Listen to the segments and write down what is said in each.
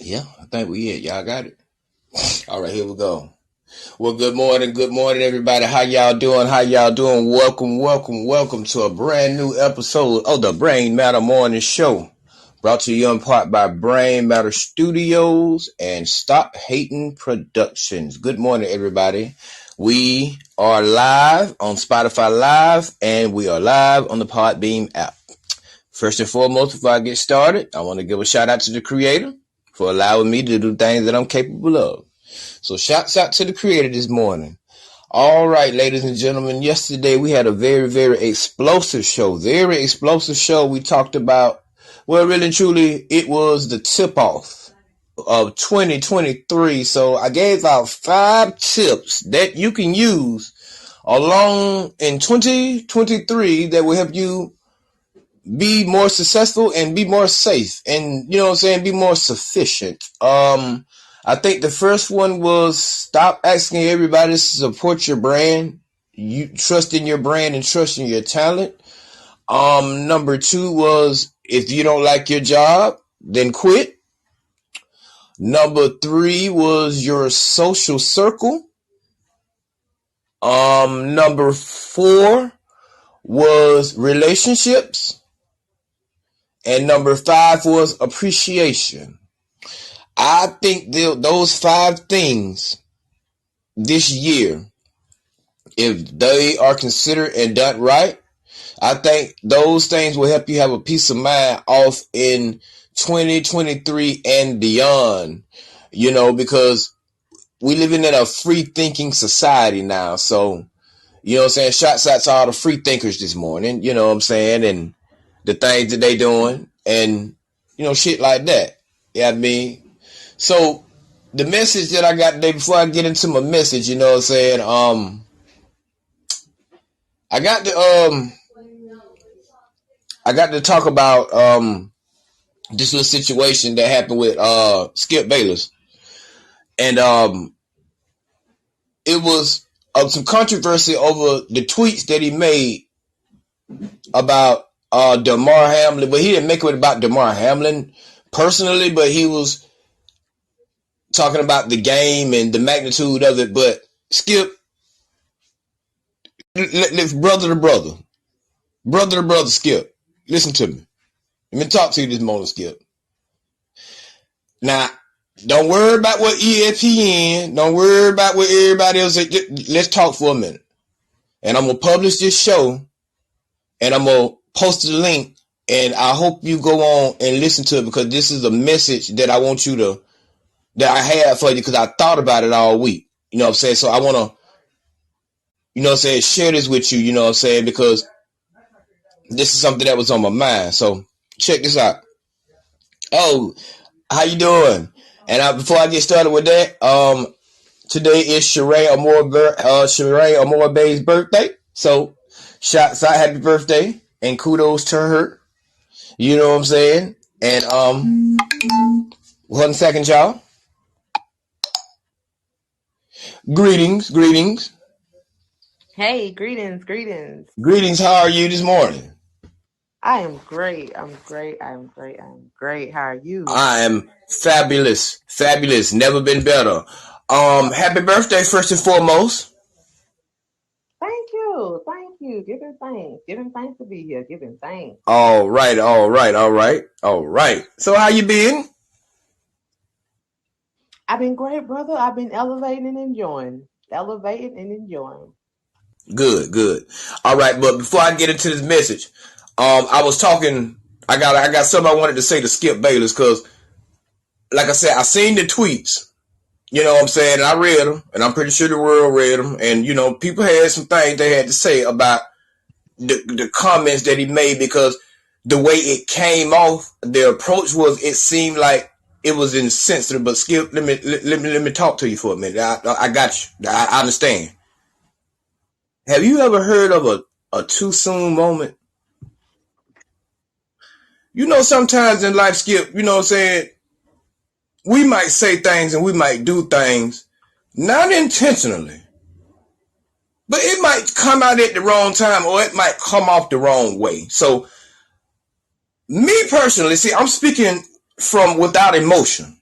Yeah, I think we it. Y'all got it. All right, here we go. Well, good morning, everybody. How y'all doing? Welcome to a brand new episode of the Brain Matter Morning Show. Brought to you in part by Brain Matter Studios and Stop Hating Productions. Good morning, everybody. We are live on Spotify Live, and we are live on the Podbean app. First and foremost, before I get started, I want to give a shout out to the creator for allowing me to do things that I'm capable of. So shouts out to the creator this morning. All right, ladies and gentlemen, yesterday we had a very explosive show. We talked about, well, really and truly, it was the tip-off of 2023. So I gave out 5 tips that you can use along in 2023 that will help you be more successful and be more safe and, be more sufficient. I think the first one was stop asking everybody to support your brand. You trust in your brand and trust in your talent. Number 2 was if you don't like your job, then quit. Number 3 was your social circle. Number 4 was relationships. And number 5 was appreciation. I think those 5 things this year, if they are considered and done right, I think those things will help you have a peace of mind off in 2023 and beyond, because we living in a free thinking society now. So, shouts out to all the free thinkers this morning, and the things that they doing and, shit like that. Yeah, So the message that I got today, before I get into my message, I got to talk about this little situation that happened with Skip Bayless. And it was some controversy over the tweets that he made about Damar Hamlin, but he didn't make it about Damar Hamlin personally, but he was talking about the game and the magnitude of it. But Skip, brother to brother, Skip, listen to me. Let me talk to you this morning, Skip. Now, don't worry about what ESPN, don't worry about what everybody else is. Let's talk for a minute. And I'm going to publish this show, and I'm going to post the link, and I hope you go on and listen to it, because this is a message that I want you to, that I have for you, because I thought about it all week. You know what I'm saying? So I want to, share this with you, because this is something that was on my mind. So check this out. Oh, how you doing? And before I get started with that, today is Sheree Amore Bay's birthday. So shouts out, happy birthday, and kudos to her. You know what I'm saying? And 1 second, y'all. Greetings. Hey, greetings. Greetings. How are you this morning? I am great. How are you? I am fabulous. Never been better. Happy birthday, first and foremost. Thank you. Giving thanks to be here. Giving thanks. All right. So how you been? I've been great, brother. I've been elevating and enjoying. Good. All right, but before I get into this message, I was talking. I got something I wanted to say to Skip Bayless, because, like I said, I seen the tweets. You know what I'm saying? And I read them, and I'm pretty sure the world read them. And people had some things they had to say about the comments that he made, because the way it came off, the approach was, it seemed like it was insensitive. But Skip, let me talk to you for a minute. I got you. I understand. Have you ever heard of a too soon moment? Sometimes in life, Skip, you know what I'm saying, we might say things and we might do things not intentionally, but it might come out at the wrong time, or it might come off the wrong way. So, me personally, see, I'm speaking from without emotion.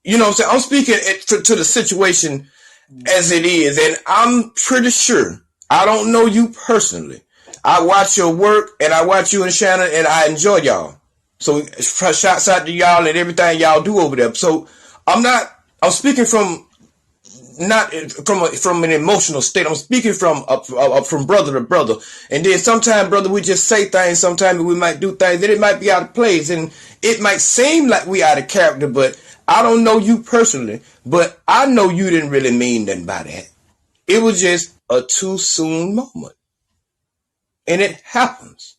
You know what I'm saying? I'm speaking to the situation as it is, and I'm pretty sure, I don't know you personally. I watch your work, and I watch you and Shannon, and I enjoy y'all. So shouts out to y'all and everything y'all do over there. So I'm speaking from not from an emotional state. I'm speaking from brother to brother. And then sometimes, brother, we just say things. Sometimes we might do things that it might be out of place, and it might seem like we out of character. But I don't know you personally, but I know you didn't really mean nothing by that. It was just a too soon moment, and it happens.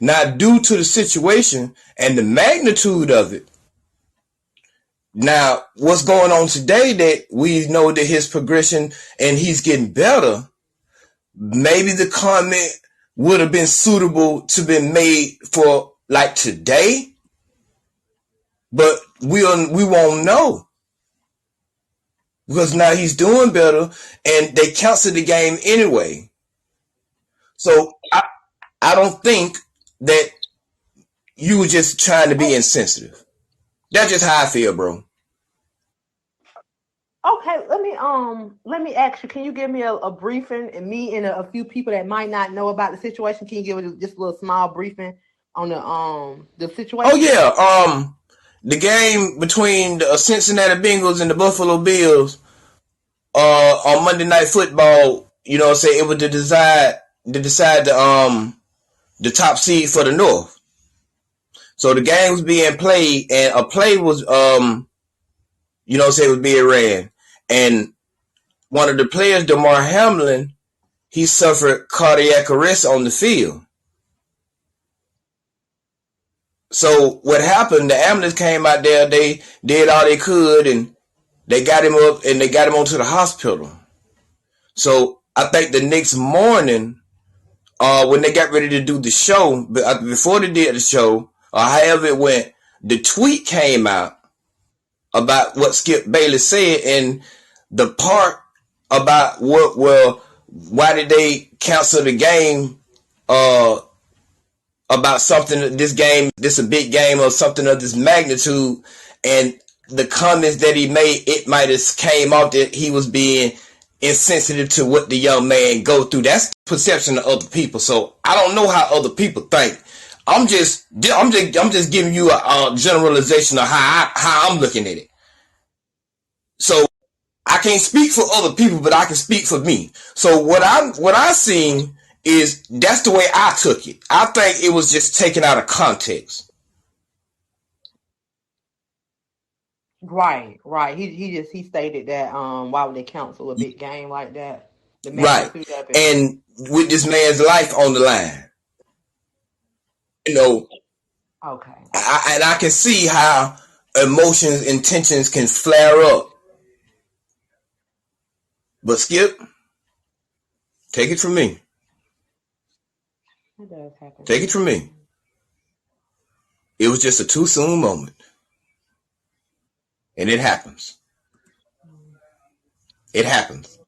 Now, due to the situation and the magnitude of it, now, what's going on today that we know that his progression and he's getting better, maybe the comment would have been suitable to be made for like today, but we won't know because now he's doing better and they cancel the game anyway. So I don't think that you were just trying to be insensitive. That's just how I feel, bro. Okay, let me ask you. Can you give me a briefing, and me and a few people that might not know about the situation? Can you give it just a little small briefing on the Oh situation? yeah, the game between the Cincinnati Bengals and the Buffalo Bills on Monday Night Football, you know what I'm saying, it was to decide the top seed for the North. So the game was being played and a play was you know what I'm saying, was being ran. And one of the players, Damar Hamlin, he suffered cardiac arrest on the field. So what happened, the ambulance came out there, they did all they could and they got him up and they got him onto the hospital. So I think the next morning, when they got ready to do the show, before they did the show, or however it went, the tweet came out about what Skip Bayless said and the part about why did they cancel the game, uh, about something, this a big game or something of this magnitude, and the comments that he made, it might have came off that he was being insensitive to what the young man go through. That's the perception of other people. So I don't know how other people think. I'm just giving you a generalization of how I'm looking at it. So I can't speak for other people, but I can speak for me. So what I seen is that's the way I took it. I think it was just taken out of context. Right, right. He stated that why would they cancel a big game like that? The Right. magnitude of it. And with this man's life on the line, you know, Okay. and I can see how emotions and tensions can flare up. But Skip, take it from me. It does happen. Take it from me. It was just a too soon moment. And it happens. It happens.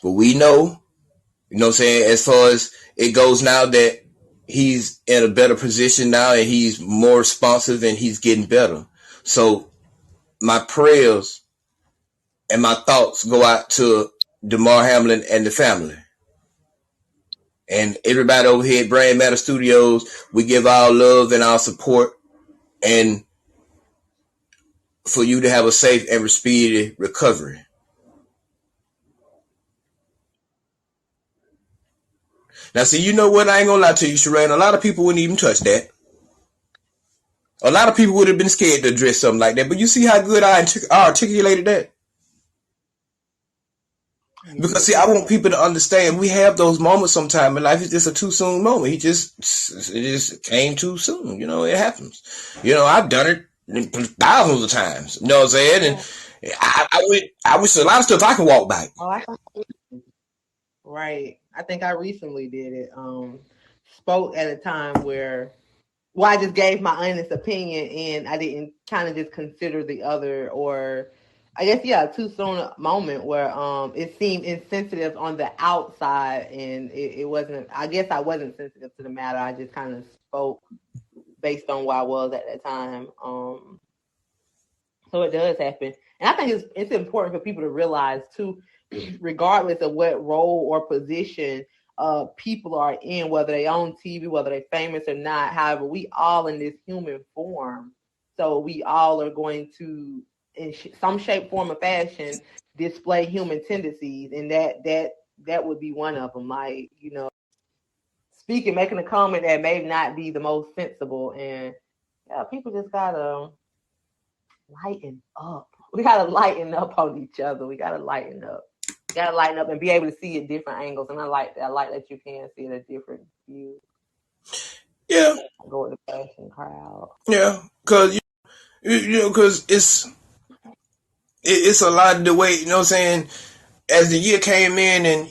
But we know, you know what I'm saying, as far as it goes now that he's in a better position now and he's more responsive and he's getting better. So my prayers and my thoughts go out to Damar Hamlin and the family. And everybody over here at Brain Matter Studios, we give our love and our support and for you to have a safe and speedy recovery. Now, see, you know what? I ain't gonna lie to you, Sherane. A lot of people wouldn't even touch that. A lot of people would have been scared to address something like that. But you see how good I articulated that? Because see, I want people to understand we have those moments sometime in life. It's just a too soon moment. It just came too soon. You know, it happens. You know, I've done it thousands of times. You know what I'm saying? And I wish a lot of stuff I could walk back. Oh, right. I think I recently did it. Spoke at a time where, well, I just gave my honest opinion and I didn't kind of just consider the other, or I guess, yeah, too soon a moment where it seemed insensitive on the outside, and it wasn't. I guess I wasn't sensitive to the matter. I just kind of spoke based on where I was at that time. So it does happen. And I think it's important for people to realize too, regardless of what role or position people are in, whether they on TV, whether they're famous or not. However, we all in this human form. So we all are going to, in some shape, form, or fashion, display human tendencies, and that would be one of them. Like, speaking, making a comment that may not be the most sensible, and yeah, people just gotta lighten up. We gotta lighten up on each other. We gotta lighten up. We gotta lighten up and be able to see at different angles. And I like that. I like that you can see it at different views. Yeah. I go with the fashion crowd. Yeah, because because it's a lot of the way. You know what I'm saying? As the year came in, and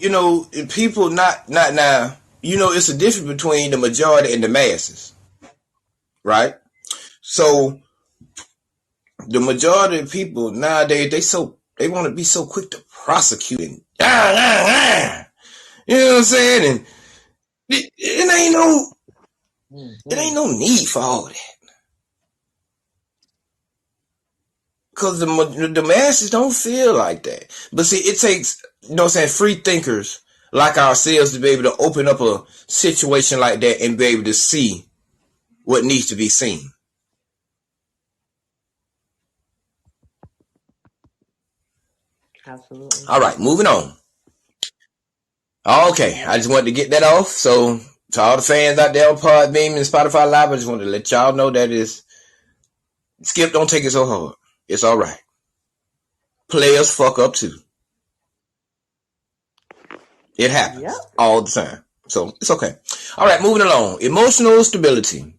people not now. It's a difference between the majority and the masses, right? So the majority of people nowadays, they want to be so quick to prosecute and you know what I'm saying? And it ain't no need for all that. Because the masses don't feel like that. But see, it takes, free thinkers like ourselves to be able to open up a situation like that and be able to see what needs to be seen. Absolutely. All right, moving on. Okay, I just wanted to get that off. So to all the fans out there on Podbean and Spotify Live, I just wanted to let y'all know that is Skip, don't take it so hard. It's all right. Players fuck up too. It happens all the time. So it's okay. All right, moving along. Emotional stability.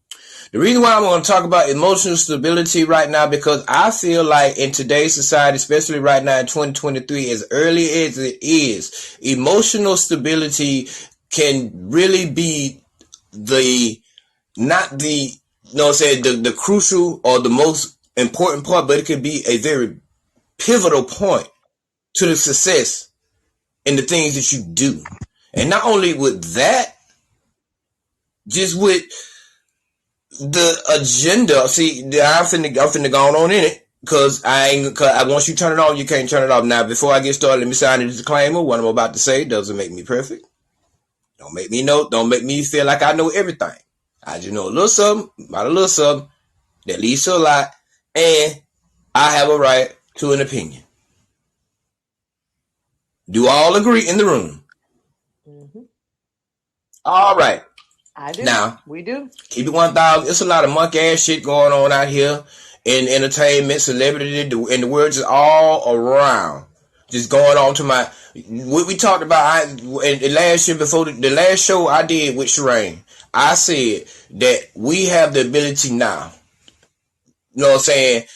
The reason why I'm going to talk about emotional stability right now, because I feel like in today's society, especially right now in 2023, as early as it is, emotional stability can really be the crucial or the most important part, but it can be a very pivotal point to the success in the things that you do. And not only with that, just with the agenda. See, I'm finna go on in it, cause once you turn it on, you can't turn it off. Now, before I get started, let me sign a disclaimer. What I'm about to say doesn't make me perfect. Don't make me feel like I know everything. I just know a little something, about a little something, that leads to a lot, and I have a right to an opinion. Do all agree in the room? Mm-hmm. All right. I do. Now, we do. Keep it 1,000. It's a lot of monkey ass shit going on out here in entertainment, celebrity, and the world just all around. Just going on to what we talked about in last year before the last show I did with Shireen. I said that we have the ability now, you know what I'm saying,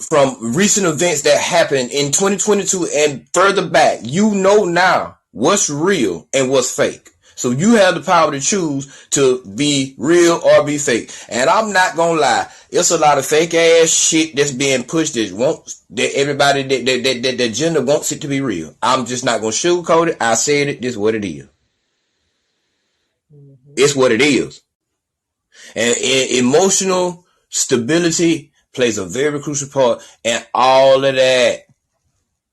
from recent events that happened in 2022 and further back, now what's real and what's fake. So you have the power to choose to be real or be fake. And I'm not gonna lie, it's a lot of fake ass shit that's being pushed that everybody that the agenda wants it to be real. I'm just not gonna sugarcoat it. I said it, this is what it is. Mm-hmm. It's what it is. And emotional stability plays a very crucial part in all of that.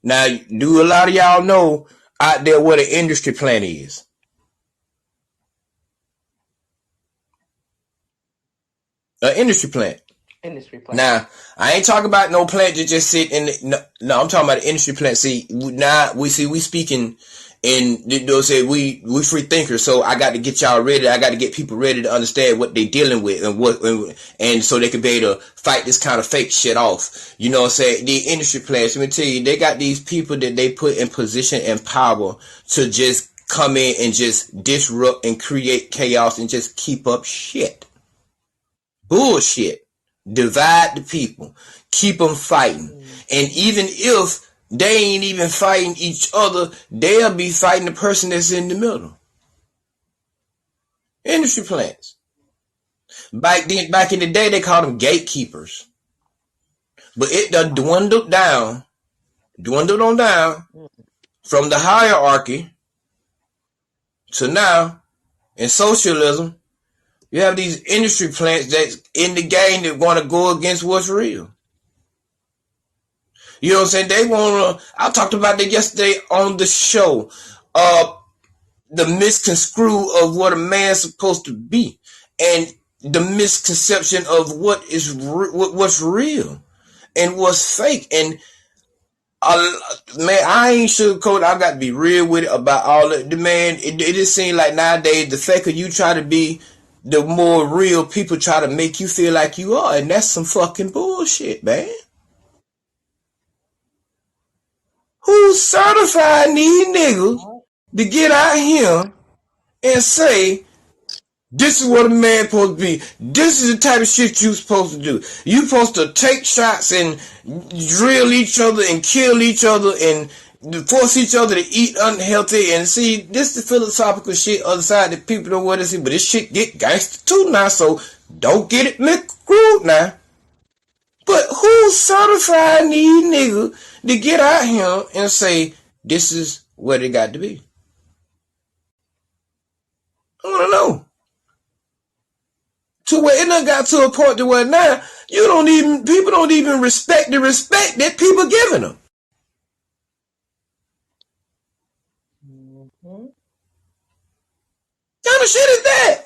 Now, do a lot of y'all know out there what an industry plan is? An industry plant. Industry plant. Now, I ain't talking about no plant that just sit in no, I'm talking about an industry plant. See, now we speaking in, we free thinkers, so I got to get y'all ready. I got to get people ready to understand what they dealing with and so they can be able to fight this kind of fake shit off. You know what I'm saying? The industry plants, let me tell you, they got these people that they put in position and power to just come in and just disrupt and create chaos and just keep up shit. Bullshit. Divide the people. Keep them fighting. And even if they ain't even fighting each other, they'll be fighting the person that's in the middle. Industry plants. Back in the day, they called them gatekeepers. But it done dwindled on down from the hierarchy to now in socialism. You have these industry plants that's in the game that want to go against what's real. You know what I'm saying? They want to. I talked about that yesterday on the show. The misconstrue of what a man's supposed to be, and the misconception of what's real and what's fake. And man, I ain't sugarcoat. I got to be real with it about all of the man. It just seems like nowadays the faker you try to be, the more real people try to make you feel like you are, and that's some fucking bullshit, man. Who's certifying these niggas to get out here and say, this is what a man supposed to be. This is the type of shit you supposed to do. You supposed to take shots and drill each other and kill each other and force each other to eat unhealthy. And see, this is the philosophical shit other side that people don't want to see. But this shit get gangster too now, so don't get it miscrewed now. But who's certifying these niggas to get out here and say, this is what it got to be? I want to know. To where it done got to a point to where now people don't even respect the respect that people giving them. Mm-hmm. What kind of shit is that?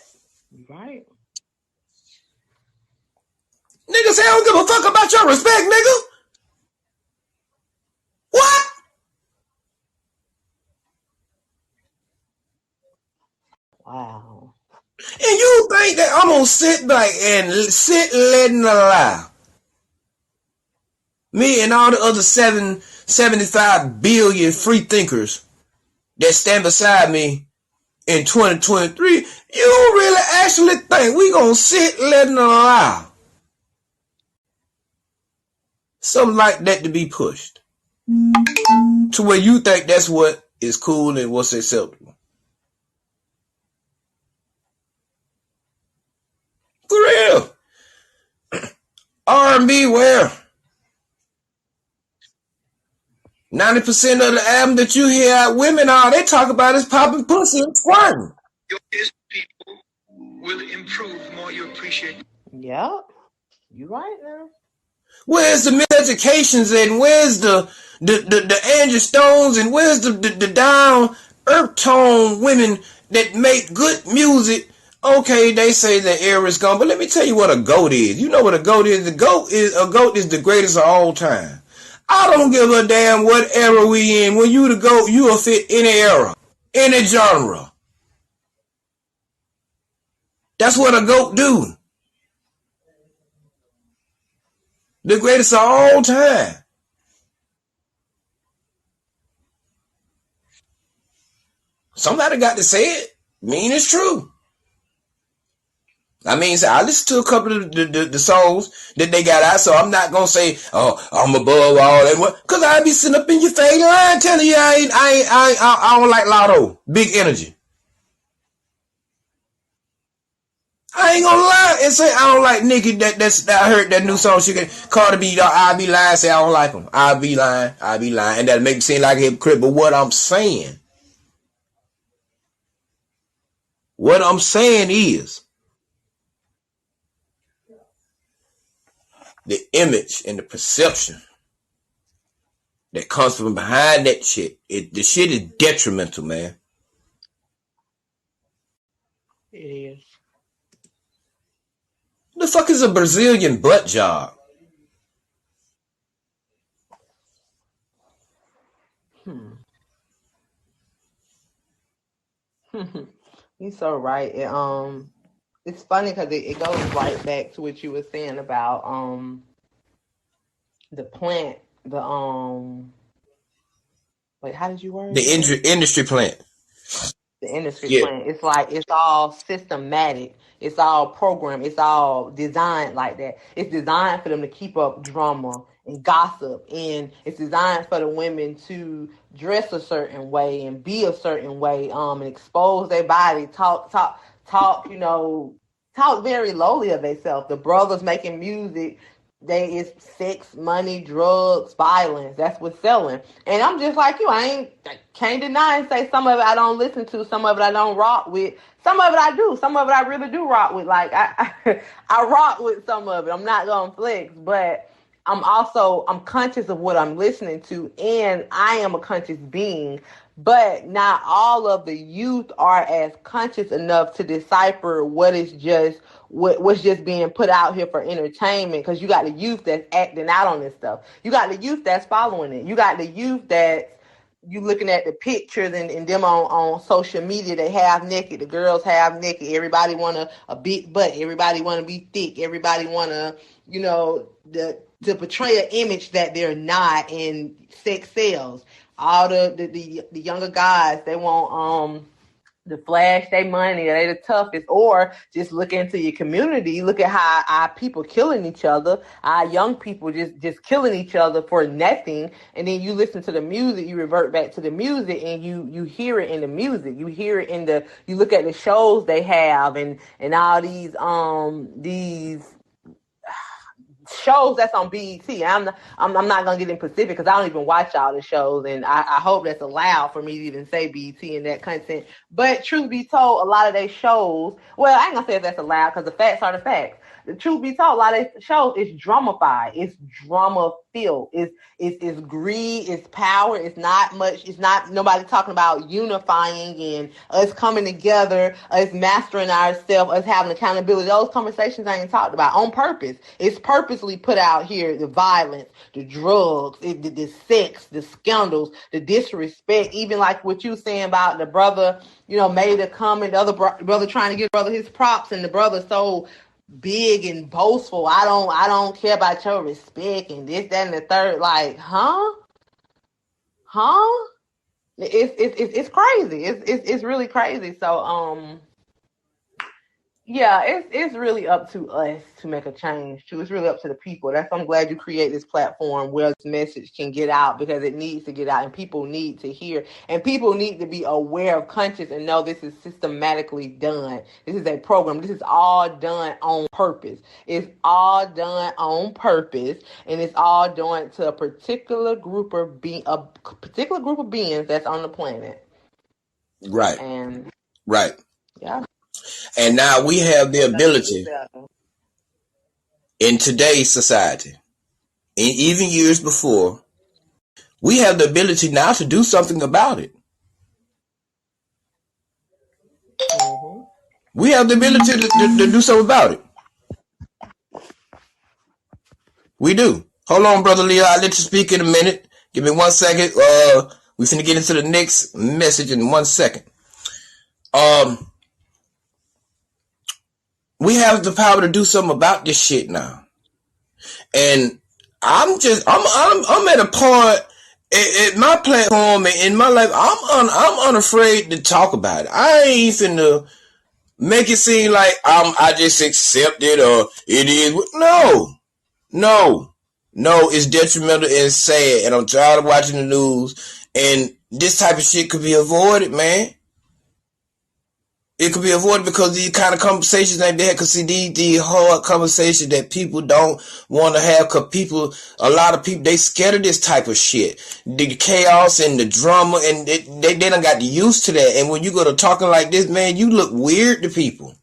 Right. Niggas say I don't give a fuck about your respect, nigga. What? Wow. And you think that I'm gonna sit back and letting allow me and all the other 75 billion free thinkers that stand beside me in 2023, you really actually think we gonna sit letting allow something like that to be pushed to where you think that's what is cool and what's acceptable? For real. R&B where 90% of the album that you hear out women all they talk about is popping pussy and twerking. Your people will improve more. You appreciate. Yep. You right now. Where's the miseducations and where's the Angie Stones and where's the down earth tone women that make good music? Okay, they say the era is gone, but let me tell you what a GOAT is. You know what a GOAT is? A GOAT is the greatest of all time. I don't give a damn what era we in. When you the GOAT, you will fit any era, any genre. That's what a GOAT do. The greatest of all time. Somebody got to say it. Mean it's true. I mean, I listened to a couple of the songs that they got out, so I'm not gonna say, oh, I'm above all that, cause I be sitting up in your face line telling you I don't like Lotto, Big Energy. I ain't gonna lie and say I don't like Nicki. That I heard that new song she got Cardi B. I be lying, say I don't like him. I be lying, and that make me seem like a hypocrite. But what I'm saying is the image and the perception that comes from behind that shit. The shit is detrimental, man. It is. The fuck is a Brazilian butt job? You're so right. It's funny because it goes right back to what you were saying about the plant, wait, how did you word the industry plant? The industry plant. It's like it's all systematic. It's all programmed. It's all designed like that. It's designed for them to keep up drama and gossip, and it's designed for the women to dress a certain way and be a certain way, and expose their body, talk, talk very lowly of themselves. The brothers making music, it's sex, money, drugs, violence. That's what's selling. And I'm just like you. I can't deny and say some of it I don't listen to, some of it I don't rock with. Some of it I do. Some of it I really do rock with. Like I rock with some of it. I'm not gonna flex, but I'm conscious of what I'm listening to, and I am a conscious being. But not all of the youth are as conscious enough to decipher what's just being put out here for entertainment. Because you got the youth that's acting out on this stuff. You got the youth that's following it. You got the youth that you looking at the pictures and them on social media. They half naked. The girls half naked. Everybody want a big butt. Everybody want to be thick. Everybody want to, to portray an image that they're not, and sex sells. All the younger guys, they want to flash their money, they the toughest, or just look into your community. Look at how our people killing each other, our young people just killing each other for nothing. And then you listen to the music, you revert back to the music, and you hear it in the music, you hear it in you look at the shows they have, and all these shows that's on BET. I'm not gonna get in Pacific because I don't even watch all the shows, and I hope that's allowed for me to even say BET and that content. But truth be told, a lot of their shows, well, I ain't gonna say if that's allowed because the facts are the facts. The truth be told, a lot of shows is drama-fied. It's drama-filled. It's greed. It's power. It's not much. It's not nobody talking about unifying and us coming together, us mastering ourselves, us having accountability. Those conversations I ain't talked about on purpose. It's purposely put out here: the violence, the drugs, the sex, the scandals, the disrespect. Even like what you saying about the brother, made a comment. The other brother trying to give brother his props, and the brother so big and boastful. I don't care about your respect and this, that, and the third. Like, huh? It's crazy. It's really crazy. So yeah, it's really up to us to make a change too. It's really up to the people. I'm glad you create this platform where this message can get out, because it needs to get out and people need to hear, and people need to be aware of conscious and know this is systematically done. This is a program. This is all done on purpose. It's all done on purpose, and it's all done to a particular group of beings that's on the planet. Right. And right. Yeah. And now we have the ability in today's society, and even years before, we have the ability now to do something about it. Mm-hmm. We have the ability to do something about it. We do. Hold on, Brother Leo. I'll let you speak in a minute. Give me 1 second. We finna get into the next message in 1 second. We have the power to do something about this shit now. And I'm at a point at my platform and in my life, I'm unafraid to talk about it. I ain't finna make it seem like I just accept it or it is. No, it's detrimental and sad, and I'm tired of watching the news, and this type of shit could be avoided, man. It could be avoided because these kind of conversations ain't there. Because see, these hard conversations that people don't want to have, because a lot of people, they scared of this type of shit. The chaos and the drama, and they done got used to that. And when you go to talking like this, man, you look weird to people.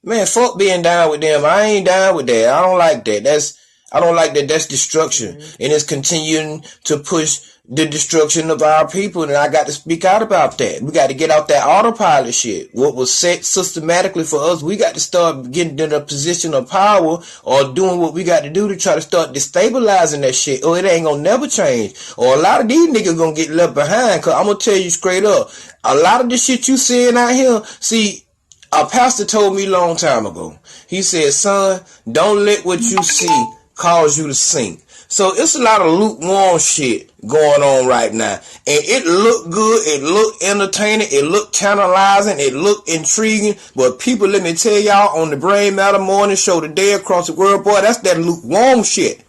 Man, fuck being down with them. I ain't down with that. I don't like that. I don't like that. That's destruction. Mm-hmm. And it's continuing to push the destruction of our people, and I got to speak out about that. We got to get out that autopilot shit. What was set systematically for us, we got to start getting in a position of power or doing what we got to do to try to start destabilizing that shit, or it ain't gonna never change. Or a lot of these niggas gonna get left behind, because I'm gonna tell you straight up, a lot of this shit you seeing out here, see, a pastor told me a long time ago, he said, son, don't let what you see cause you to sink. So it's a lot of lukewarm shit going on right now. And it look good, it look entertaining, it look tantalizing, it look intriguing. But people, let me tell y'all, on the Brain Matter Morning Show today across the world, boy, that's that lukewarm shit.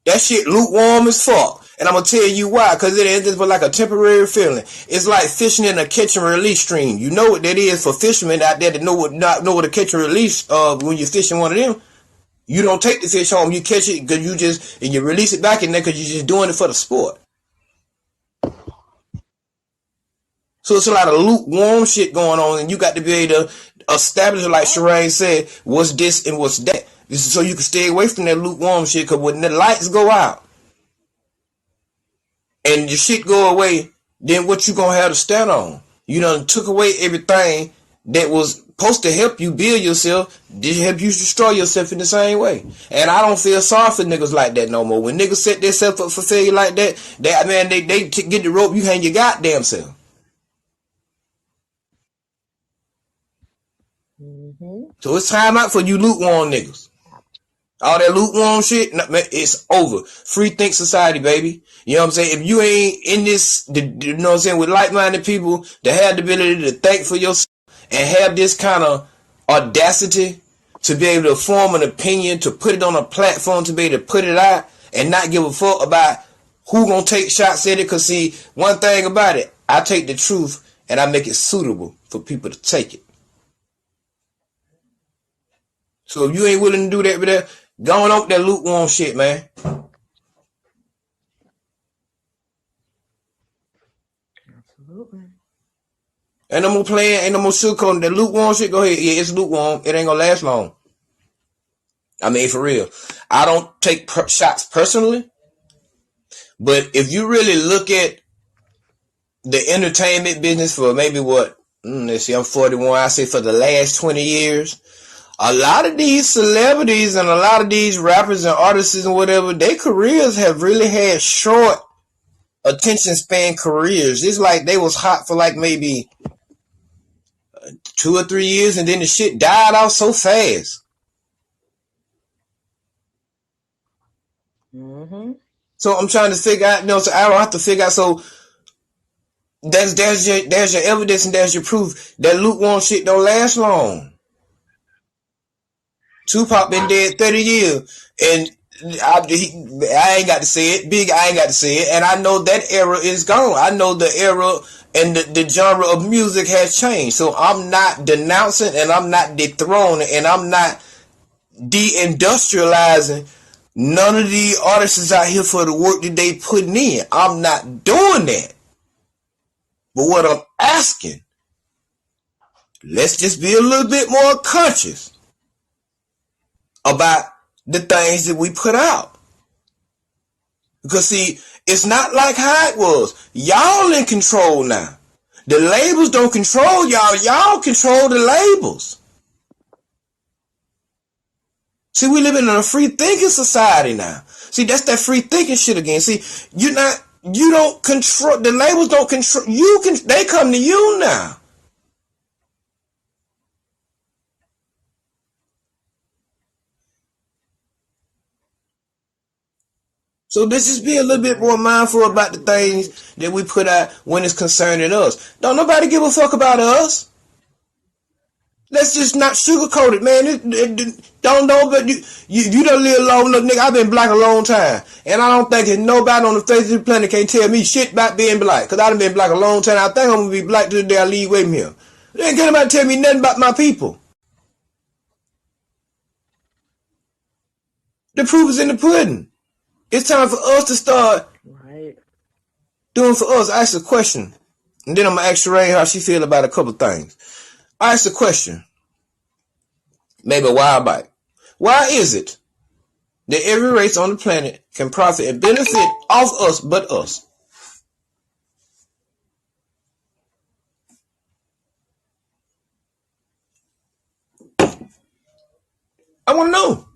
That shit lukewarm as fuck. And I'm going to tell you why. Because it is just like a temporary feeling. It's like fishing in a catch and release stream. You know what that is for fishermen out there that know what a catch and release when you're fishing one of them. You don't take the fish home. You catch it because you release it back in there because you're just doing it for the sport. So it's a lot of lukewarm shit going on, and you got to be able to establish, like Sherane said, what's this and what's that. This is so you can stay away from that lukewarm shit, because when the lights go out and your shit go away, then what you gonna have to stand on? You done took away everything that was supposed to help you build yourself, did help you destroy yourself in the same way. And I don't feel sorry for niggas like that no more. When niggas set themselves up for failure like that, they get the rope, you hang your goddamn self. So it's time out for you lukewarm niggas. All that lukewarm shit, it's over. Free think society, baby. You know what I'm saying? If you ain't in this, you know what I'm saying, with like-minded people that have the ability to think for yourself and have this kind of audacity to be able to form an opinion, to put it on a platform, to be able to put it out and not give a fuck about who gonna take shots at it. Cause see, one thing about it, I take the truth and I make it suitable for people to take it. So if you ain't willing to do that with that, going on with that lukewarm shit, man. Absolutely. Ain't no more playing, ain't no more sugarcoating. That lukewarm shit, go ahead. Yeah, it's lukewarm. It ain't gonna last long. I mean, for real. I don't take shots personally, but if you really look at the entertainment business for maybe let's see, I'm 41, I say for the last 20 years, a lot of these celebrities and a lot of these rappers and artists and whatever, their careers have really had short attention span careers. It's like they was hot for like maybe 2 or 3 years and then the shit died off so fast. So I'm trying to figure out, so I don't have to figure out, so there's your evidence and there's your proof that lukewarm shit don't last long. Tupac been dead 30 years and I ain't got to say it. Big, I ain't got to say it. And I know that era is gone. I know the era and the genre of music has changed. So I'm not denouncing and I'm not dethroning and I'm not de-industrializing none of the artists out here for the work that they putting in. I'm not doing that. But what I'm asking, let's just be a little bit more conscious about the things that we put out. Because see, it's not like how it was. Y'all in control now. The labels don't control y'all. Y'all control the labels. See, we living in a free thinking society now. See, that's that free thinking shit again. See, you don't control, the labels don't control, they come to you now. So let's just be a little bit more mindful about the things that we put out when it's concerning us. Don't nobody give a fuck about us. Let's just not sugarcoat it, man. Don't know, but you done live long enough, nigga. I've been black a long time. And I don't think nobody on the face of the planet can tell me shit about being black. Because I done been black a long time. I think I'm going to be black till the day I leave away from here. They ain't gonna tell me nothing about my people. The proof is in the pudding. It's time for us to start doing for us. I asked a question. And then I'm going to ask Sheree how she feel about a couple things. I asked a question, maybe a while back. Why is it that every race on the planet can profit and benefit off us but us? I want to know.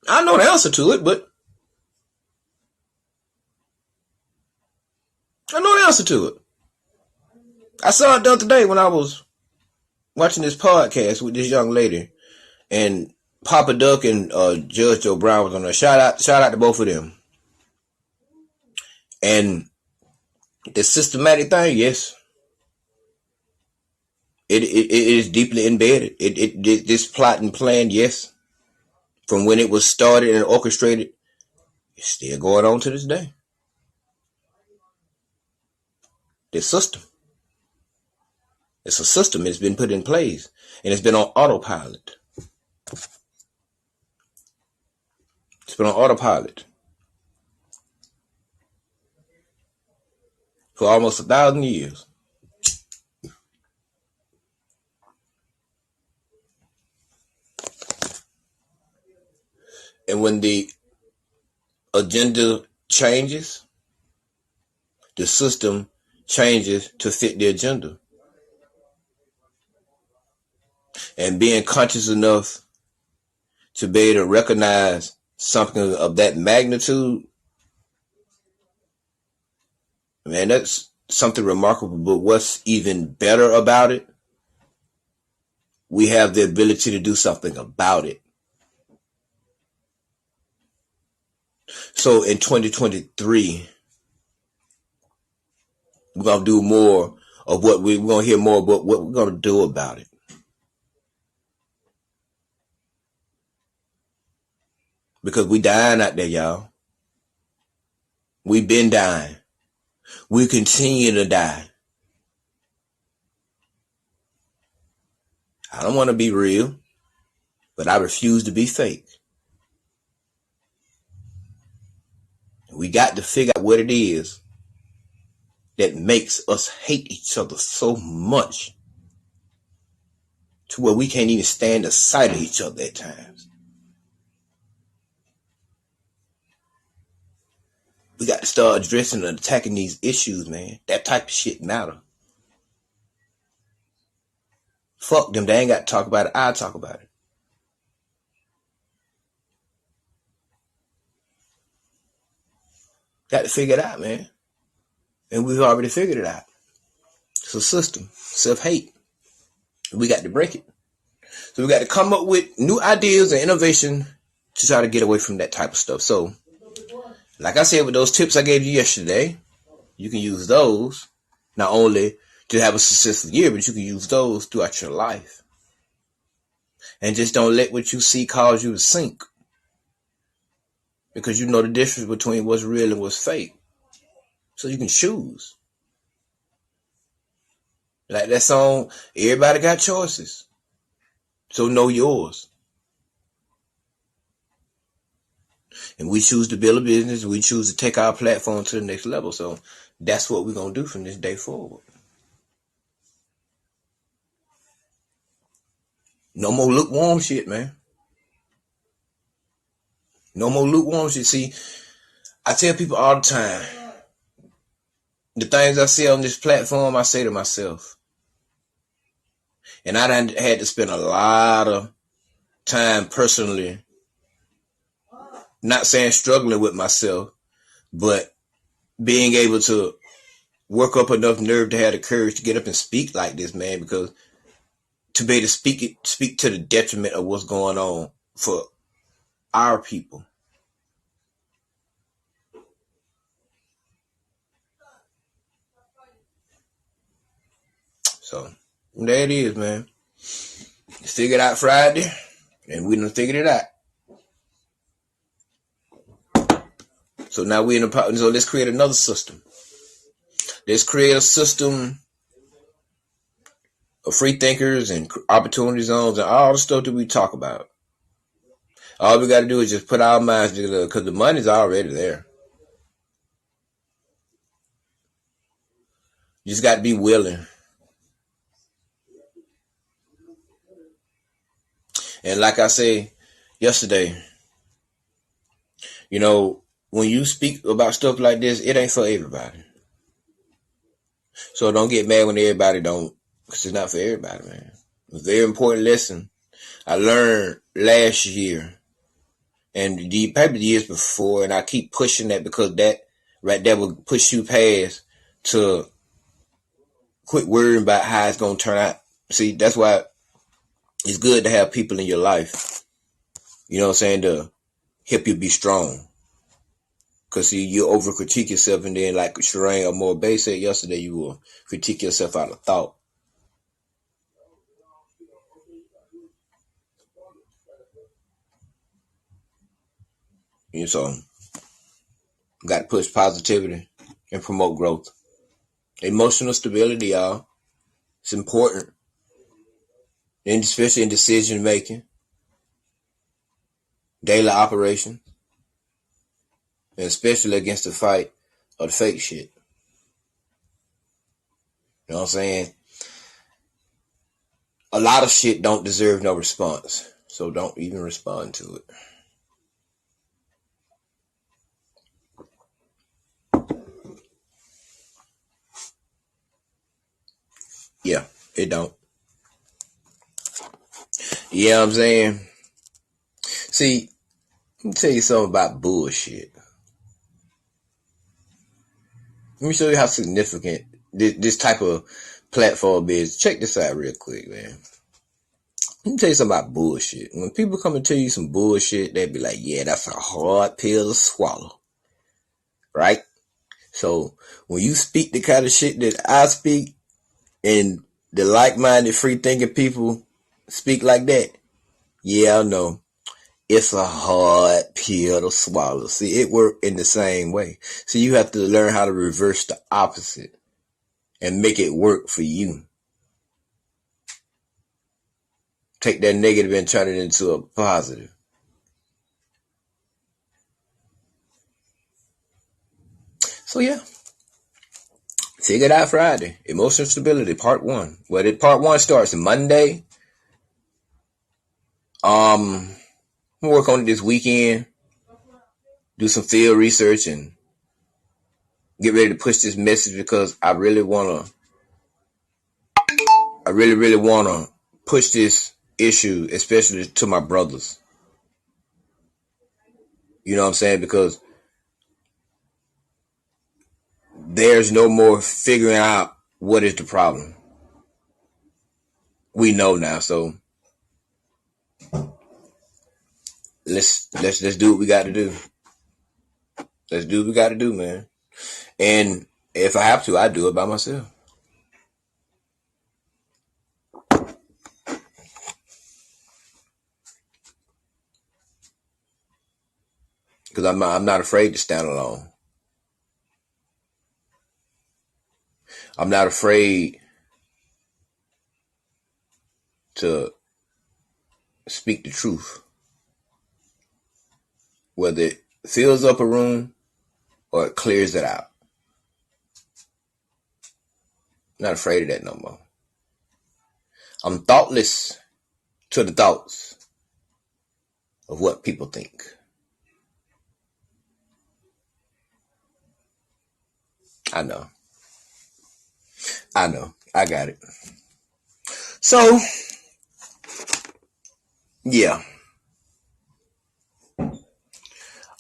I know the answer to it, but I know the answer to it. I saw it the other day when I was watching this podcast with this young lady, and Papa Duck and Judge Joe Brown was on there. Shout out to both of them. And the systematic thing, yes, it is deeply embedded. This plot and plan, yes, from when it was started and orchestrated, it's still going on to this day. This system. It's a system. It's been put in place. And it's been on autopilot. It's been on autopilot for almost 1,000 years. And when the agenda changes, the system changes to fit the agenda. And being conscious enough to be able to recognize something of that magnitude, man, that's something remarkable. But what's even better about it, we have the ability to do something about it. So in 2023, we're going to do more of what we're going to hear more about what we're going to do about it. Because we dying out there, y'all. We've been dying. We continue to die. I don't want to be real, but I refuse to be fake. We got to figure out what it is that makes us hate each other so much to where we can't even stand the sight of each other at times. We got to start addressing and attacking these issues, man. That type of shit matter. Fuck them. They ain't got to talk about it. I'll talk about it. Got to figure it out, man. And we've already figured it out. It's a system. Self-hate. We got to break it. So we got to come up with new ideas and innovation to try to get away from that type of stuff. So, like I said, with those tips I gave you yesterday, you can use those not only to have a successful year, but you can use those throughout your life. And just don't let what you see cause you to sink. Because you know the difference between what's real and what's fake. So you can choose. Like that song, everybody got choices. So know yours. And we choose to build a business. We choose to take our platform to the next level. So that's what we're going to do from this day forward. No more lukewarm shit, man. No more lukewarm shit. See, I tell people all the time, the things I say on this platform, I say to myself. And I done had to spend a lot of time personally, not saying struggling with myself, but being able to work up enough nerve to have the courage to get up and speak like this, man, because to be able to speak to the detriment of what's going on for our people. So there it is, man. Figured out Friday, and we done figured it out. So now we're in the so let's create another system. Let's create a system of free thinkers and opportunity zones and all the stuff that we talk about. All we got to do is just put our minds together because the money's already there. You just got to be willing. And like I say yesterday, you know, when you speak about stuff like this, it ain't for everybody. So don't get mad when everybody don't, because it's not for everybody, man. It's a very important lesson I learned last year and the years before, and I keep pushing that because that right there will push you past to quit worrying about how it's going to turn out. See, that's why it's good to have people in your life, you know what I'm saying, to help you be strong. Because see, you over critique yourself, and then like Shireen or More Bay said yesterday, you will critique yourself out of thought. You know, so got to push positivity and promote growth. Emotional stability, y'all. It's important. And especially in decision making, daily operation, and especially against the fight of the fake shit. You know what I'm saying? A lot of shit don't deserve no response. So don't even respond to it. Yeah, it don't. You know what I'm saying? See, let me tell you something about bullshit. Let me show you how significant this type of platform is. Check this out real quick, man. Let me tell you something about bullshit. When people come and tell you some bullshit, they be like, yeah, that's a hard pill to swallow. Right? So, when you speak the kind of shit that I speak, and the like-minded, free-thinking people speak like that, yeah, I know. It's a hard pill to swallow. See, it works in the same way. So you have to learn how to reverse the opposite and make it work for you. Take that negative and turn it into a positive. So yeah. Figure it out Friday. Emotional stability, part 1. Well, part 1 starts Monday. We'll work on it this weekend. Do some field research and get ready to push this message because I really want to push this issue, especially to my brothers. You know what I'm saying? Because there's no more figuring out what is the problem. We know now, so let's do what we got to do. Let's do what we got to do, man. And if I have to, I do it by myself. Because I'm not afraid to stand alone. I'm not afraid to speak the truth. Whether it fills up a room or it clears it out. I'm not afraid of that no more. I'm thoughtless to the thoughts of what people think. I know. I got it. So, yeah.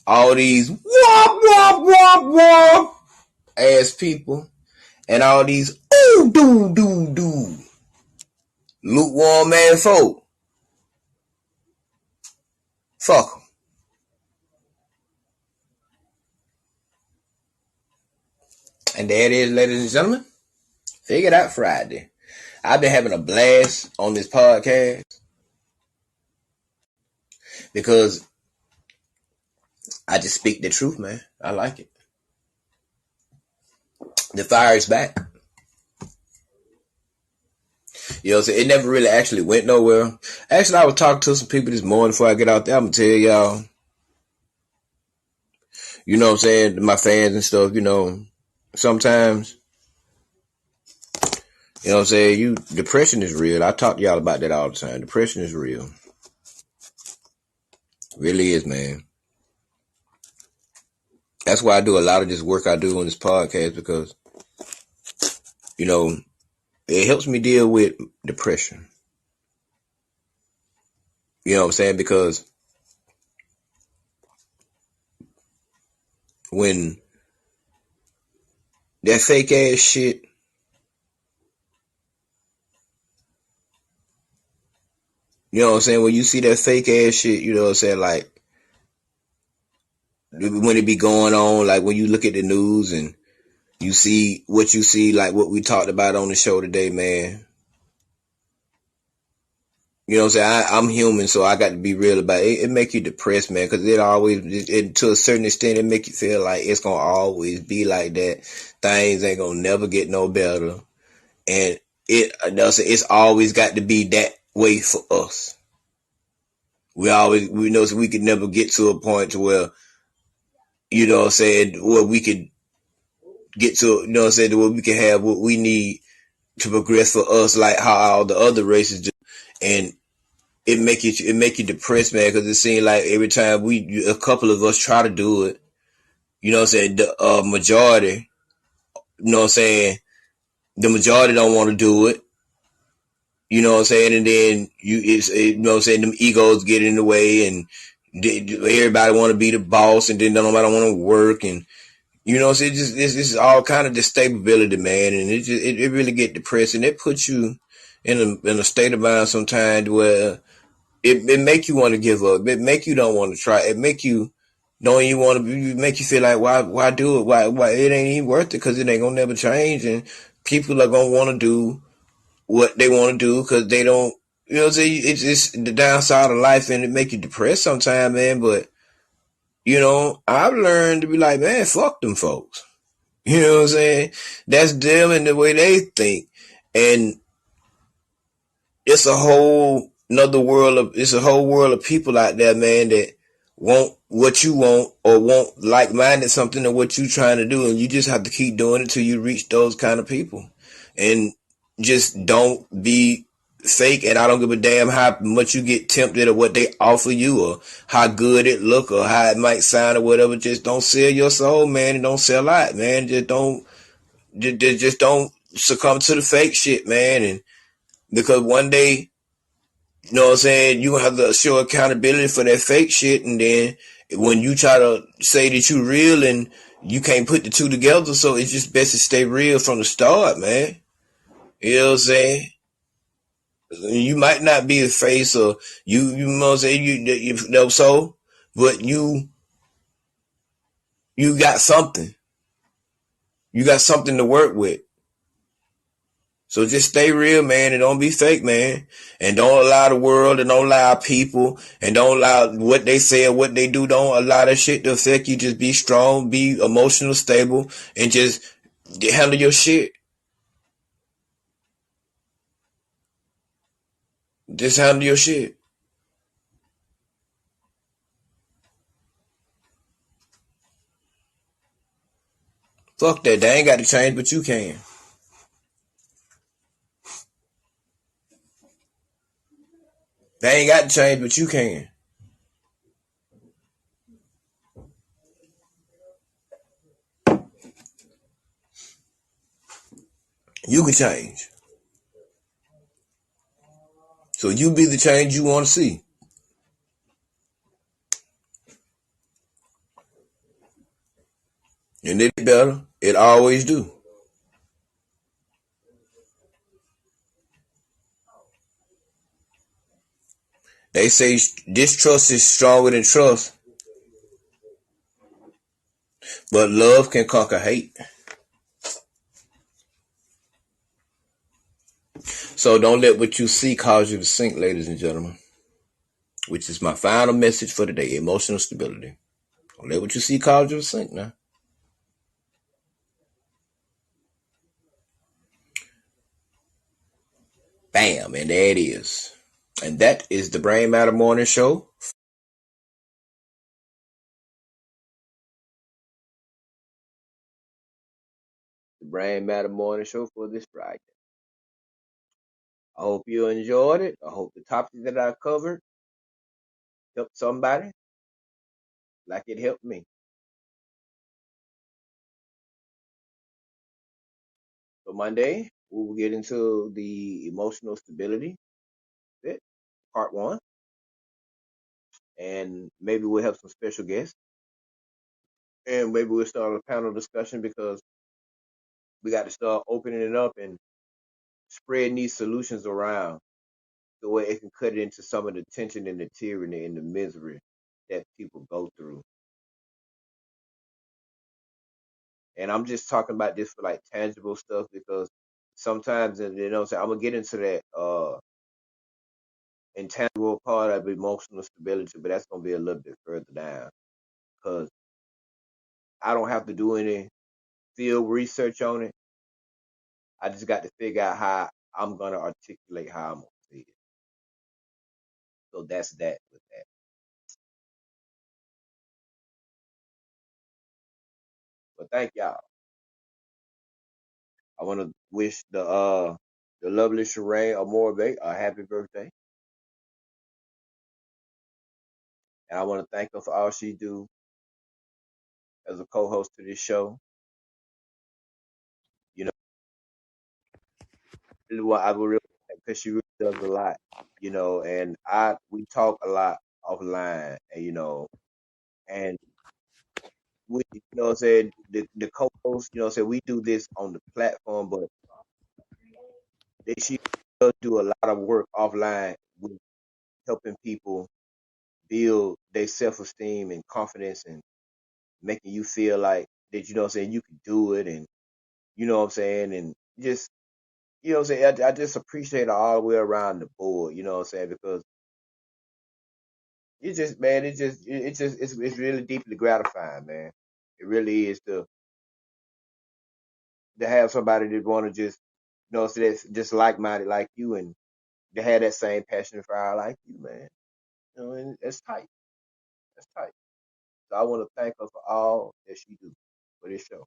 All these wop, wop, wop, wop ass people and all these ooh, do lukewarm man folk. Fuck them. And there it is, ladies and gentlemen. Figured out Friday. I've been having a blast on this podcast because I just speak the truth, man. I like it. The fire is back. You know, so it never really actually went nowhere. Actually, I was talking to some people this morning before I get out there. I'm going to tell y'all, you know what I'm saying, my fans and stuff, you know, sometimes, you know what I'm saying, depression is real. I talk to y'all about that all the time. Depression is real. It really is, man. That's why I do a lot of this work I do on this podcast because, you know, it helps me deal with depression. You know what I'm saying? Because when that fake ass shit, you know what I'm saying? When you see that fake ass shit, you know what I'm saying? Like, when it be going on, like when you look at the news and you see what you see, like what we talked about on the show today, man. You know what I'm saying? I'm human, so I got to be real about it. It make you depressed, man, because to a certain extent, it make you feel like it's going to always be like that. Things ain't going to never get no better. And it's always got to be that way for us. We know so we could never get to a point to where, you know what I'm saying, where we could get to, you know what I'm saying, where we can have what we need to progress for us, like how all the other races do. And it make you depressed, man, because it seems like every time a couple of us try to do it, you know what I'm saying, the majority, you know what I'm saying, the majority don't want to do it. You know what I'm saying? And then you know what I'm saying? Them egos get in the way, and everybody want to be the boss, and then nobody want to work, and you know, so this is all kind of destability, man, and it really get depressing. It puts you in a state of mind sometimes where it make you want to give up. It make you don't want to try. It make you don't even want to. Make you feel like why do it? Why it ain't even worth it because it ain't gonna never change, and people are gonna want to do what they want to do because they don't. You know, what I'm saying it's just the downside of life, and it make you depressed sometimes, man. But you know, I've learned to be like, man, fuck them folks. You know what I'm saying? That's them and the way they think. And it's a whole another world of it's a whole world of people out there, man, that want what you want or want like minded something of what you trying to do, and you just have to keep doing it till you reach those kind of people. And just don't be fake, and I don't give a damn how much you get tempted or what they offer you or how good it look or how it might sound or whatever. Just don't sell your soul, man, and don't sell out, man. Just don't succumb to the fake shit, man. And because one day, you know what I'm saying, you have to show accountability for that fake shit, and then when you try to say that you real and you can't put the two together, so it's just best to stay real from the start, man. You know what I'm saying? You might not be a face or you know what I'm saying, you know, so, but you got something. You got something to work with. So just stay real, man, and don't be fake, man. And don't allow the world and don't allow people and don't allow what they say or what they do. Don't allow that shit to affect you. Just be strong, be emotional, stable, and just handle your shit. Just handle your shit. Fuck that. They ain't got to change, but you can. They ain't got to change, but you can. You can change. So you be the change you want to see. And it better. It always do. They say distrust is stronger than trust, but love can conquer hate. So don't let what you see cause you to sink, ladies and gentlemen. Which is my final message for today: emotional stability. Don't let what you see cause you to sink now. Bam, and there it is. And that is the Brain Matter Morning Show. The Brain Matter Morning Show for this Friday. I hope you enjoyed it. I hope the topic that I covered helped somebody like it helped me. So Monday, we will get into the emotional stability bit, part one. And maybe we'll have some special guests. And maybe we'll start a panel discussion because we got to start opening it up and spreading these solutions around the way it can cut into some of the tension and the tyranny and the misery that people go through. And I'm just talking about this for like tangible stuff because sometimes, and you know, I'm gonna get into that intangible part of emotional stability, but that's gonna be a little bit further down because I don't have to do any field research on it. I just got to figure out how I'm gonna articulate how I'm gonna see it. So that's that with that. But thank y'all. I want to wish the lovely Sheree Amorbe a happy birthday, and I want to thank her for all she do as a co-host to this show. You know, I would really because she does a lot, and we talk a lot offline, and and we, what I'm saying, the co-host, what I'm saying, we do this on the platform, but she does do a lot of work offline with helping people build their self-esteem and confidence and making you feel like that, what I'm saying, you can do it, and what I'm saying, and just, what I'm saying, I just appreciate it all the way around the board, what I'm saying, because it just, man, it's really deeply gratifying, man. It really is to have somebody that want to just, so that's just like-minded like you, and to have that same passion and fire like you, man. And it's tight. That's tight. So I want to thank her for all that she do for this show.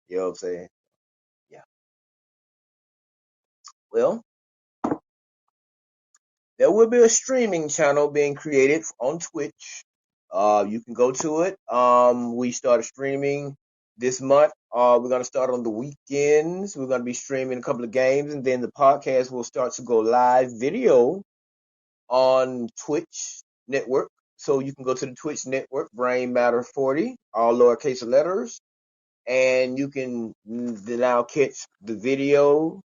You know what I'm saying? Yeah. Well, there will be a streaming channel being created on Twitch. You can go to it. We started streaming this month. We're gonna start on the weekends. We're gonna be streaming a couple of games, and then the podcast will start to go live video on Twitch network. So you can go to the Twitch network, Brain Matter 40, all lowercase letters, and you can now catch the video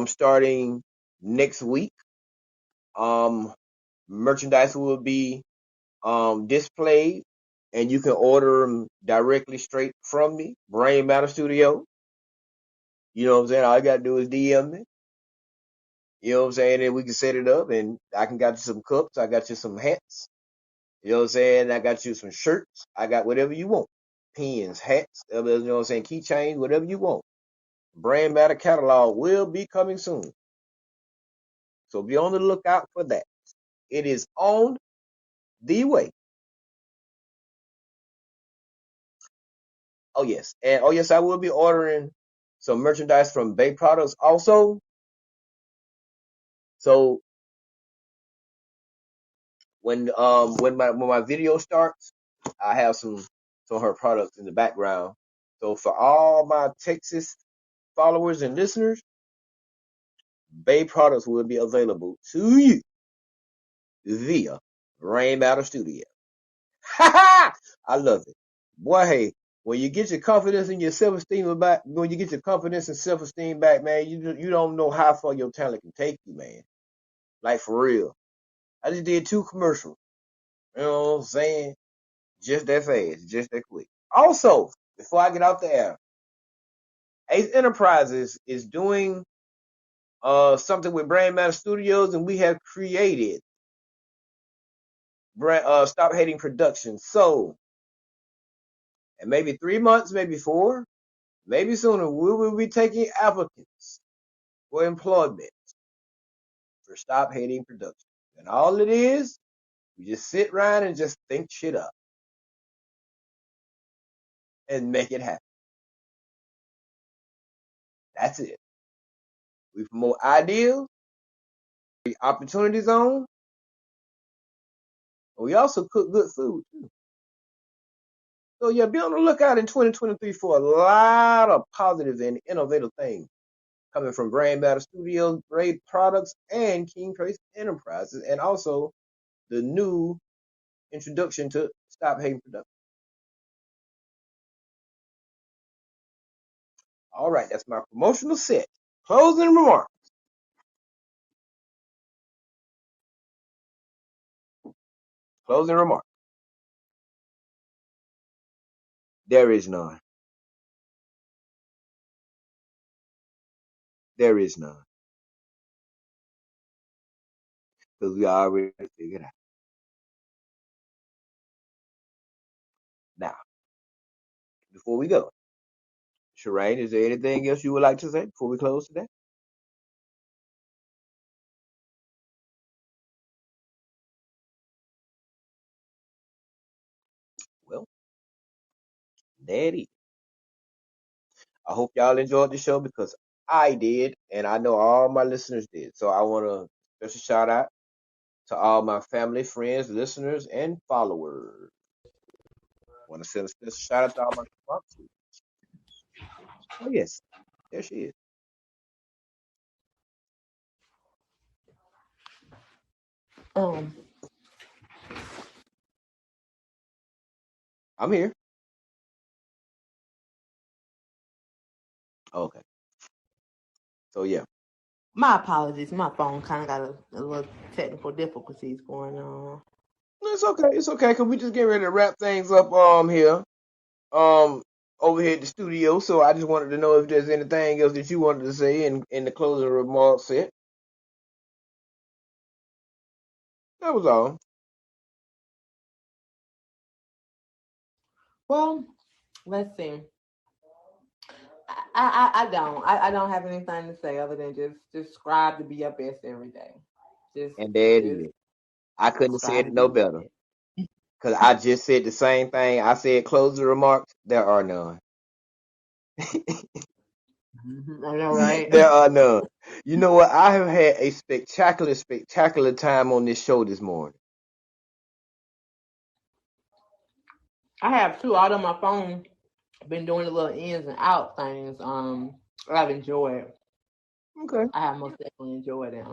starting next week. Merchandise will be displayed, and you can order them directly straight from me, Brain Matter Studio. You know what I'm saying? All you gotta do is DM me. You know what I'm saying? And we can set it up, and I can got you some cups. I got you some hats. You know what I'm saying? I got you some shirts. I got whatever you want. Pins, hats, you know what I'm saying? Keychains, whatever you want. Brand Matter catalog will be coming soon. So be on the lookout for that. It is on the way. Oh yes. And oh yes, I will be ordering some merchandise from Bay Products also. So when my video starts, I have some of her products in the background. So for all my Texas followers and listeners, Bay Products will be available to you via Rain Matter Studio. Ha ha! I love it. Boy, hey, when you get your confidence and your self-esteem back, when you get your confidence and self-esteem back, man, you don't know how far your talent can take you, man. Like for real. I just did 2 commercials. You know what I'm saying? Just that fast, just that quick. Also, before I get off the air, Ace Enterprises is doing something with Brand Matter Studios, and we have created Stop Hating Productions. So, in maybe 3 months, maybe 4, maybe sooner, we will be taking applicants for employment for Stop Hating Productions. And all it is, we just sit around and just think shit up and make it happen. That's it. We promote ideas, opportunity zone, and we also cook good food too. So yeah, be on the lookout in 2023 for a lot of positive and innovative things coming from Brand Matter Studios, Great Products, and King Trace Enterprises, and also the new introduction to Stop Hating Productions. All right, that's my promotional set. Closing remarks. Closing remarks. There is none. There is none. Because we already figured out. Now, before we go, Shireen, is there anything else you would like to say before we close today? Well, there it is. I hope y'all enjoyed the show because I did, and I know all my listeners did. So I want to special shout out to all my family, friends, listeners, and followers. I want to send a special shout out to all my sponsors. Oh yes, there she is. Um, I'm here. Okay. So yeah. my apologies. My phone kind of got a little technical difficulties going on. It's okay. It's okay. Cause we just getting ready to wrap things up here over here at the studio. So I just wanted to know if there's anything else that you wanted to say in the closing remarks set. That was all. Well, let's see. I don't have anything to say other than just strive to be your best every day. Just And there it just is. I couldn't have said strive to it be no your better. best. Cause I just said the same thing. I said closing remarks. There are none. I know, right? There are none. You know what? I have had a spectacular time on this show this morning. I have two out on my phone. Been doing the little ins and out things. I've enjoyed. Okay. I have most definitely enjoyed it.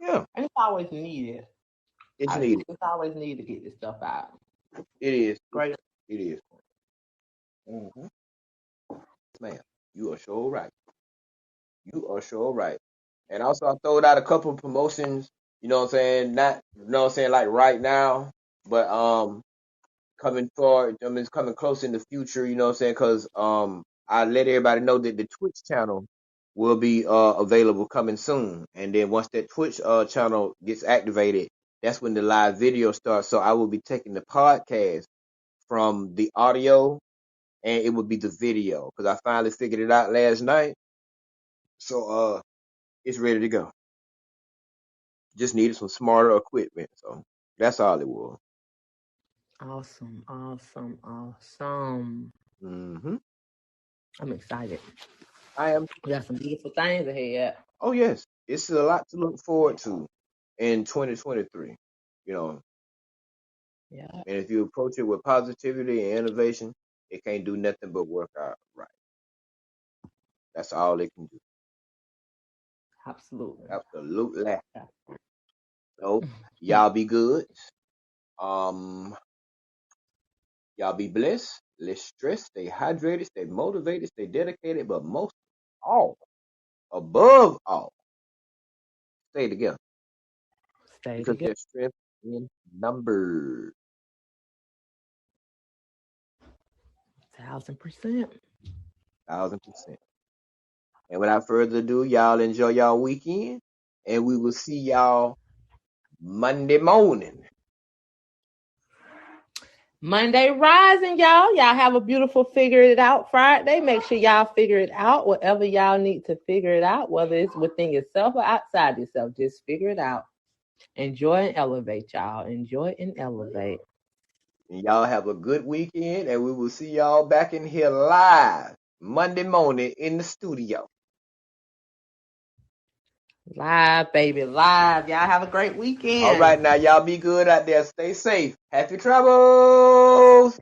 Yeah, And it's always needed. it's needed. It's always needed to get this stuff out. It is. Great. It is. Mm-hmm. Man, you are sure right. You are sure right. And also, I throwed out a couple of promotions. You know what I'm saying? Not, you know what I'm saying, like right now, but coming forward. I mean, it's coming close in the future. You know what I'm saying? Because I let everybody know that the Twitch channel will be available coming soon. And then once that Twitch channel gets activated, that's when the live video starts. So I will be taking the podcast from the audio, and it would be the video because I finally figured it out last night. So it's ready to go. Just needed some smarter equipment. So that's all it was. Awesome. Awesome. Awesome. Hmm. I'm excited. I am. We got some beautiful things ahead. Oh yes, it's a lot to look forward to in 2023. You know, Yeah. and if you approach it with positivity and innovation, it can't do nothing but work out right. That's all it can do. Absolutely. Absolutely. Yeah. So y'all be good. Um, y'all be blessed. Less stressed. Stay hydrated. Stay motivated. Stay dedicated. But most of all, above all, stay together Stay because together. there's strength in numbers. 1,000%. 1,000%. And without further ado, y'all enjoy y'all weekend, and we will see y'all Monday morning. Monday rising, y'all. Y'all have a beautiful figure it out Friday. Make sure y'all figure it out, whatever y'all need to figure it out, whether it's within yourself or outside yourself. Just figure it out. Enjoy and elevate, y'all. Enjoy and elevate. And y'all have a good weekend, and we will see y'all back in here live Monday morning in the studio. Live, baby, live. Y'all have a great All weekend. right, now y'all be good out there. Stay safe. Happy travels.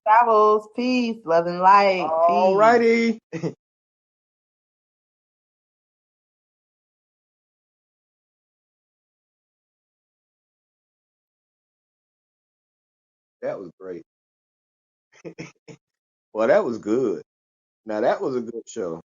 Travels, peace, love and light, All peace. righty. That was great. Well, that was good. Now that was a good show.